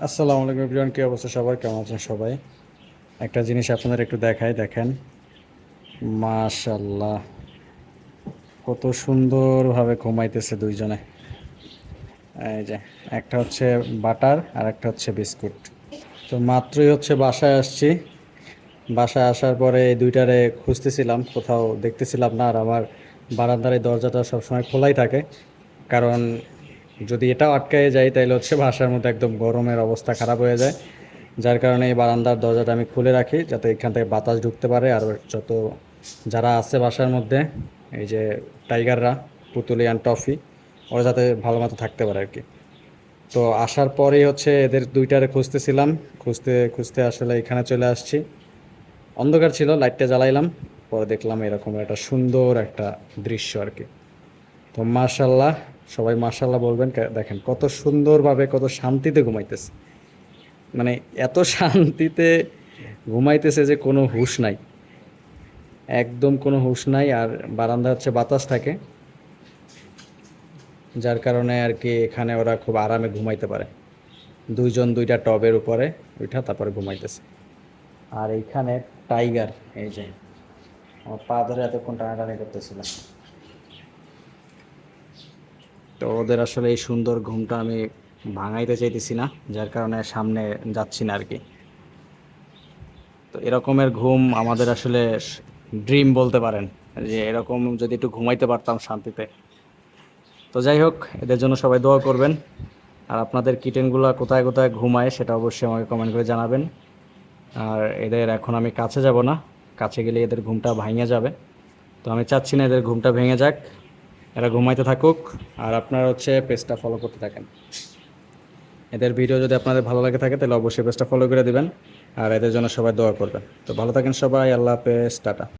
আসসালামু আলাইকুম এভরিওয়ান, কি অবস্থা সবার, কেমন আছেন সবাই? একটা জিনিস আপনাদের একটু দেখাই, দেখেন। মাশাল্লাহ, কত সুন্দরভাবে ঘুমাইতেছে দুইজনে। এই যে, একটা হচ্ছে বাটার আর একটা হচ্ছে বিস্কুট। তো মাত্রই হচ্ছে বাসায় আসছি। বাসায় আসার পরে এই দুইটারে খুঁজতেছিলাম, কোথাও দেখতেছিলাম না। আর আমার বারান্দার এই দরজাটা সবসময় খোলাই থাকে, কারণ যদি এটাও আটকায় যায় তাহলে হচ্ছে বাসার মধ্যে একদম গরমের অবস্থা খারাপ হয়ে যায়। যার কারণে এই বারান্দার দরজাটা আমি খুলে রাখি, যাতে এখান থেকে বাতাস ঢুকতে পারে। আর যত যারা আছে বাসার মধ্যে, এই যে টাইগাররা, পুতুলিয়ান টফি, ওরা যাতে ভালো মতো থাকতে পারে আর কি। তো আসার পরেই হচ্ছে এদের দুইটারে খুঁজতেছিলাম, খুঁজতে খুঁজতে আসলে এখানে চলে আসছি। অন্ধকার ছিল, লাইটটা জ্বালাইলাম, পরে দেখলাম এরকম একটা সুন্দর একটা দৃশ্য আর কি। তো মাশাল্লাহ, সবাই মাশাল্লাহ বলবেন। দেখেন কত সুন্দরভাবে, কত শান্তিতে ঘুমাইতেছে। মানে এত শান্তিতে ঘুমাইতেছে যে কোনো হুঁশ নাই, একদম কোনো হুঁশ নাই। আর বারান্দা হচ্ছে বাতাস থাকে, যার কারণে আর কি এখানে ওরা খুব আরামে ঘুমাইতে পারে। দুইজন দুইটা টবের উপরে উঠা তারপরে ঘুমাইতেছে। আর এইখানে টাইগার, এই যে আমার পা ধরে এতক্ষণ টানাটানি করতেছিল। তো ওদের আসলে এই সুন্দর ঘুমটা আমি ভাঙাইতে চাইতেছি না, যার কারণে সামনে যাচ্ছি না আর কি। তো এরকমের ঘুম আমাদের আসলে ড্রিম বলতে পারেন, যে এরকম যদি একটু ঘুমাইতে পারতাম শান্তিতে। তো যাই হোক, এদের জন্য সবাই দোয়া করবেন। আর আপনাদের কিটেনগুলো কোথায় কোথায় ঘুমায় সেটা অবশ্যই আমাকে কমেন্ট করে জানাবেন। আর এদের এখন আমি কাছে যাব না, কাছে গেলে এদের ঘুমটা ভেঙে যাবে। তো আমি চাচ্ছি না এদের ঘুমটা ভেঙে যাক, এরা ঘুমাইতে থাকুক। আর আপনারা হচ্ছে পেজটা ফলো করতে থাকেন। এদের ভিডিও যদি আপনাদের ভালো লাগে থাকে তাহলে অবশ্যই পেজটা ফলো করে দিবেন। আর এদের জন্য সবাই দোয়া করবেন। তো ভালো থাকেন সবাই, আল্লাহ হাফেজ, টাটা।